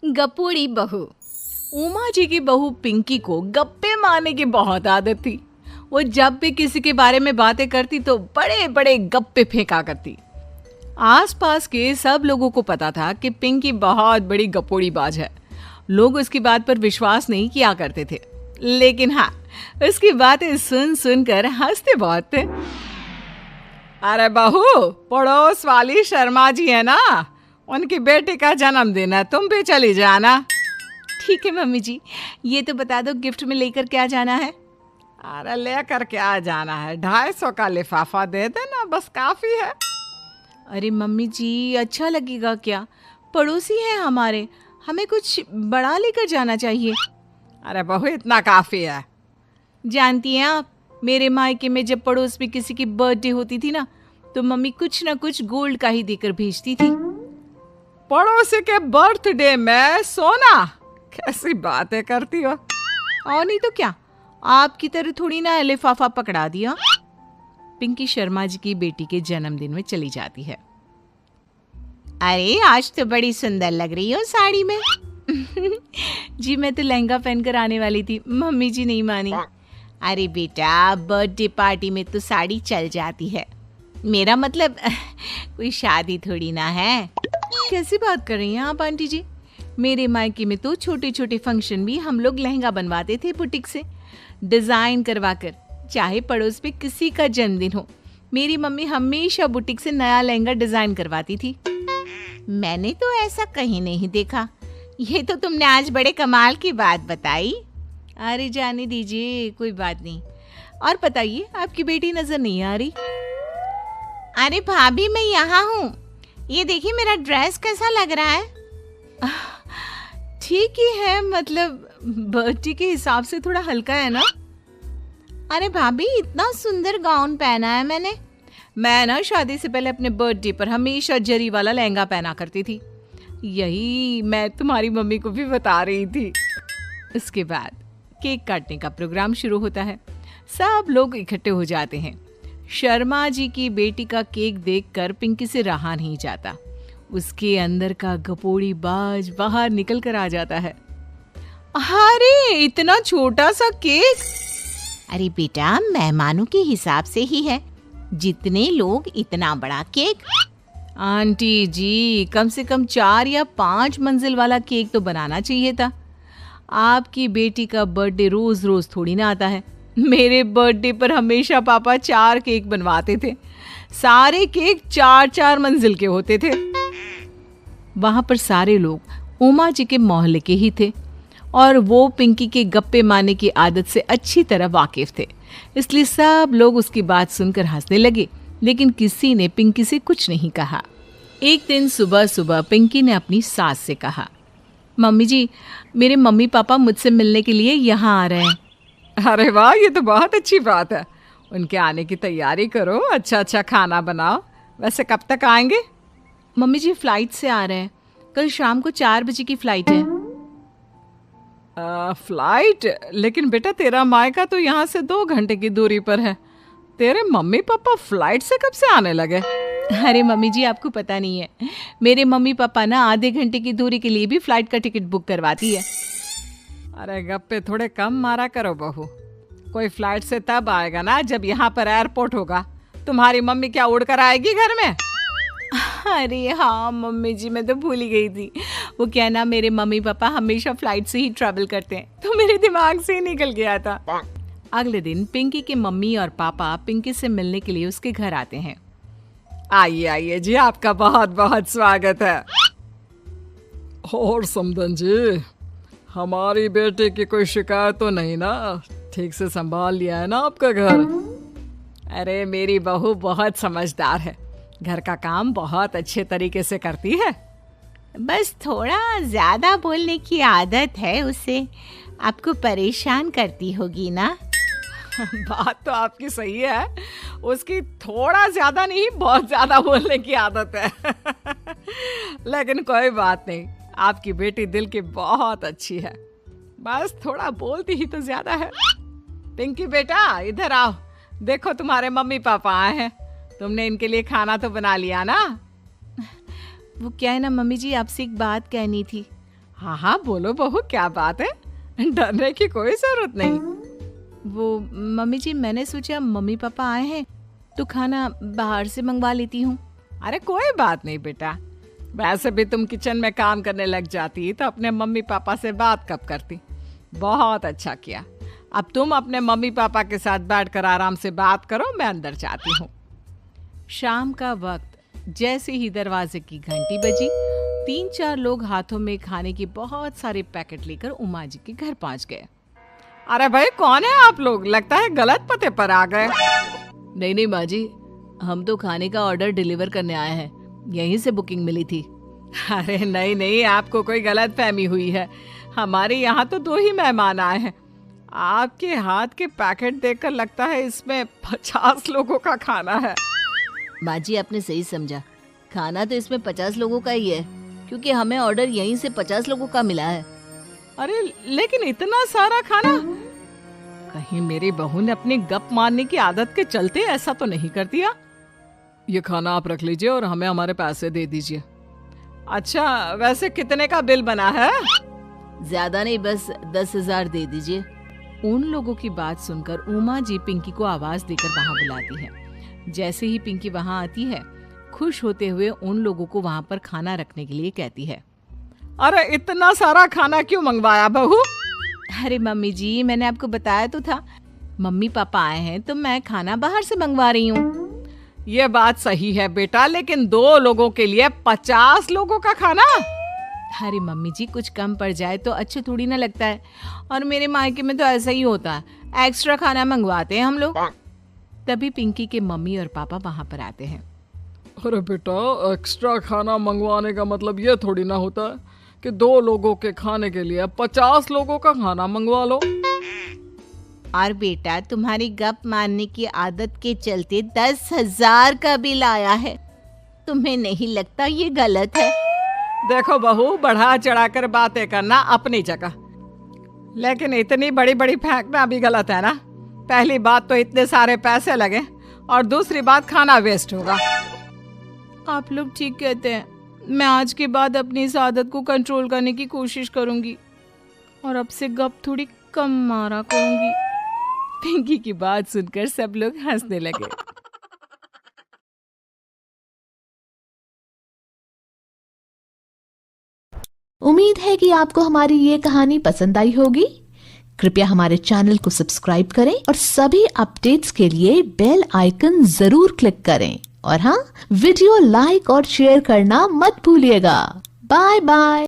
गपोड़ी बहू। उमा जी की बहू पिंकी को गप्पे मारने की बहुत आदत थी। वो जब भी किसी के बारे में बातें करती तो बड़े बड़े गप्पे फेंका करती। आसपास के सब लोगों को पता था कि पिंकी बहुत बड़ी गपोड़ी बाज है। लोग उसकी बात पर विश्वास नहीं किया करते थे, लेकिन हाँ, उसकी बातें सुन सुनकर हंसते बहुत थे। अरे बहू, पड़ोस वाली शर्मा जी है ना, उनकी बेटी का जन्मदिन है, तुम भी चली जाना। ठीक है मम्मी जी, ये तो बता दो गिफ्ट में लेकर क्या जाना है? अरे लेकर क्या जाना है, 250 का लिफाफा दे देना, बस काफी है। अरे मम्मी जी, अच्छा लगेगा क्या? पड़ोसी हैं हमारे, हमें कुछ बड़ा लेकर जाना चाहिए। अरे बहू, इतना काफी है। जानती हैं आप, मेरे मायके में जब पड़ोस में किसी की बर्थडे होती थी ना, तो मम्मी कुछ ना कुछ गोल्ड का ही देकर भेजती थी। पड़ोसी के बर्थडे में सोना? कैसी बातें करती हो। और नहीं तो क्या, आपकी तरह थोड़ी ना लिफाफा पकड़ा दिया। पिंकी शर्मा जी की बेटी के जन्मदिन में चली जाती है। अरे आज तो बड़ी सुंदर लग रही हो साड़ी में। जी मैं तो लहंगा पहनकर आने वाली थी, मम्मी जी नहीं मानी। अरे बेटा, बर्थडे पार्टी में तो साड़ी चल जाती है, मेरा मतलब कोई शादी थोड़ी ना है। कैसी बात कर रही हैं आप आंटी जी? मेरे मायके में तो छोटे छोटे फंक्शन भी हम लोग लहंगा बनवाते थे बुटीक से, डिजाइन करवा कर। चाहे पड़ोस में किसी का जन्मदिन हो, मेरी मम्मी हमेशा बुटीक से नया लहंगा डिजाइन करवाती थी। मैंने तो ऐसा कहीं नहीं देखा, ये तो तुमने आज बड़े कमाल की बात बताई। अरे जाने दीजिए, कोई बात नहीं। और बताइए, आपकी बेटी नजर नहीं आ रही? अरे भाभी, मैं यहाँ हूँ, ये देखिए मेरा ड्रेस कैसा लग रहा है। ठीक ही है, मतलब बर्थडे के हिसाब से थोड़ा हल्का है ना। अरे भाभी, इतना सुंदर गाउन पहना है मैंने। मैं ना शादी से पहले अपने बर्थडे पर हमेशा जरी वाला लहंगा पहना करती थी, यही मैं तुम्हारी मम्मी को भी बता रही थी। इसके बाद केक काटने का प्रोग्राम शुरू होता है। सब लोग इकट्ठे हो जाते हैं। शर्मा जी की बेटी का केक देखकर पिंकी से रहा नहीं जाता। उसके अंदर का गपोड़ी बाज बाहर निकल कर आ जाता है। अरे इतना छोटा सा केक! अरे बेटा, मेहमानों के हिसाब से ही है, जितने लोग इतना बड़ा केक। आंटी जी, कम से कम 4 या 5 मंजिल वाला केक तो बनाना चाहिए था। आपकी बेटी का बर्थडे रोज रोज थोड़ी ना आता है। मेरे बर्थडे पर हमेशा पापा 4 केक बनवाते थे, सारे केक 4-4 मंजिल के होते थे। वहां पर सारे लोग उमा जी के मोहल्ले के ही थे और वो पिंकी के गप्पे मारने की आदत से अच्छी तरह वाकिफ थे, इसलिए सब लोग उसकी बात सुनकर हंसने लगे, लेकिन किसी ने पिंकी से कुछ नहीं कहा। एक दिन सुबह सुबह पिंकी ने अपनी सास से कहा, मम्मी जी, मेरे मम्मी पापा मुझसे मिलने के लिए यहाँ आ रहे हैं। अरे वाह, ये तो बहुत अच्छी बात है, उनके आने की तैयारी करो, अच्छा अच्छा खाना बनाओ। वैसे कब तक आएंगे? मम्मी जी फ्लाइट से आ रहे हैं, कल शाम को 4 बजे की फ्लाइट है। फ्लाइट? लेकिन बेटा, तेरा मायका तो यहाँ से 2 घंटे की दूरी पर है, तेरे मम्मी पापा फ्लाइट से कब से आने लगे? अरे मम्मी जी, आपको पता नहीं है, मेरे मम्मी पापा ना आधे घंटे की दूरी के लिए भी फ्लाइट का टिकट बुक करवाती है। अरे गप्पे थोड़े कम मारा करो बहू, कोई फ्लाइट से तब आएगा ना जब यहाँ पर एयरपोर्ट होगा। तुम्हारी मम्मी क्या उड़कर आएगी घर में? अरे हाँ मम्मी जी, मैं तो भूल ही गई थी। वो क्या ना, मेरे मम्मी पापा हमेशा फ्लाइट से ही ट्रैवल करते हैं, तो मेरे दिमाग से ही निकल गया था। अगले दिन पिंकी के मम्मी और पापा पिंकी से मिलने के लिए उसके घर आते हैं। आइए आइए जी, आपका बहुत बहुत स्वागत है। और समदन जी, हमारी बेटे की कोई शिकायत तो नहीं ना? ठीक से संभाल लिया है ना आपका घर? अरे मेरी बहू बहुत समझदार है, घर का काम बहुत अच्छे तरीके से करती है। बस थोड़ा ज्यादा बोलने की आदत है उसे, आपको परेशान करती होगी ना? बात तो आपकी सही है, उसकी थोड़ा ज्यादा नहीं बहुत ज्यादा बोलने की आदत है। लेकिन कोई बात नहीं, आपकी बेटी दिल की बहुत अच्छी है, बस थोड़ा बोलती ही तो ज्यादा है। पिंकी बेटा, इधर आओ, देखो तुम्हारे मम्मी पापा आए हैं, तुमने इनके लिए खाना तो बना लिया ना? वो क्या है ना मम्मी जी, आपसे एक बात कहनी थी। हाँ हाँ बोलो बहू, क्या बात है, डरने की कोई जरूरत नहीं। वो मम्मी जी, मैंने सोचा मम्मी पापा आए हैं तो खाना बाहर से मंगवा लेती हूँ। अरे कोई बात नहीं बेटा, वैसे भी तुम किचन में काम करने लग जाती तो अपने मम्मी पापा से बात कब करती। बहुत अच्छा किया। अब तुम अपने मम्मी पापा के साथ बैठकर आराम से बात करो, मैं अंदर जाती हूँ। शाम का वक्त जैसे ही दरवाजे की घंटी बजी, 3-4 लोग हाथों में खाने की बहुत सारे पैकेट लेकर उमा जी के घर पहुंच गए। अरे भाई कौन है आप लोग, लगता है गलत पते पर आ गए। नहीं नहीं माँ जी, हम तो खाने का ऑर्डर डिलीवर करने आए हैं, यहीं से बुकिंग मिली थी। अरे नहीं नहीं, आपको कोई गलत फहमी हुई है, हमारे यहाँ तो 2 ही मेहमान आए हैं। आपके हाथ के पैकेट देखकर लगता है इसमें 50 लोगों का खाना है। माँ जी आपने सही समझा, खाना तो इसमें 50 लोगों का ही है, क्योंकि हमें ऑर्डर यहीं से 50 लोगों का मिला है। अरे लेकिन इतना सारा खाना, कहीं मेरी बहू ने अपनी गप मारने की आदत के चलते ऐसा तो नहीं कर दिया। ये खाना आप रख लीजिए और हमें हमारे पैसे दे दीजिए। अच्छा वैसे कितने का बिल बना है? ज्यादा नहीं, बस 10,000 दे दीजिए। उन लोगों की बात सुनकर उमा जी पिंकी को आवाज देकर वहां बुलाती है। जैसे ही पिंकी वहां आती है, खुश होते हुए उन लोगों को वहां पर खाना रखने के लिए कहती है। अरे इतना सारा खाना क्यों मंगवाया बहू? अरे मम्मी जी, मैंने आपको बताया तो था, मम्मी पापा आए हैं तो मैं खाना बाहर से मंगवा रही हूँ। ये बात सही है बेटा, लेकिन 2 लोगों के लिए 50 लोगों का खाना? अरे मम्मी जी, कुछ कम पड़ जाए तो अच्छा थोड़ी ना लगता है, और मेरे मायके में तो ऐसा ही होता है, एक्स्ट्रा खाना मंगवाते हैं हम लोग। तभी पिंकी के मम्मी और पापा वहां पर आते हैं। अरे बेटा, एक्स्ट्रा खाना मंगवाने का मतलब ये थोड़ी ना होता है कि 2 लोगों के खाने के लिए 50 लोगों का खाना मंगवा लो। और बेटा, तुम्हारी गप मारने की आदत के चलते 10,000 का बिल आया है, तुम्हें नहीं लगता ये गलत है? देखो बहू, बढ़ा चढ़ाकर बातें करना अपनी जगह, लेकिन इतनी बड़ी बड़ी फेंकना भी गलत है ना। पहली बात तो इतने सारे पैसे लगे, और दूसरी बात खाना वेस्ट होगा। आप लोग ठीक कहते हैं, मैं आज के बाद अपनी इस आदत को कंट्रोल करने की कोशिश करूंगी और अब से गप थोड़ी कम मारा करूंगी। पिंकी की बात सुनकर सब लोग हंसने लगे। उम्मीद है कि आपको हमारी ये कहानी पसंद आई होगी। कृपया हमारे चैनल को सब्सक्राइब करें और सभी अपडेट्स के लिए बेल आइकन जरूर क्लिक करें। और हाँ, वीडियो लाइक और शेयर करना मत भूलिएगा। Bye bye.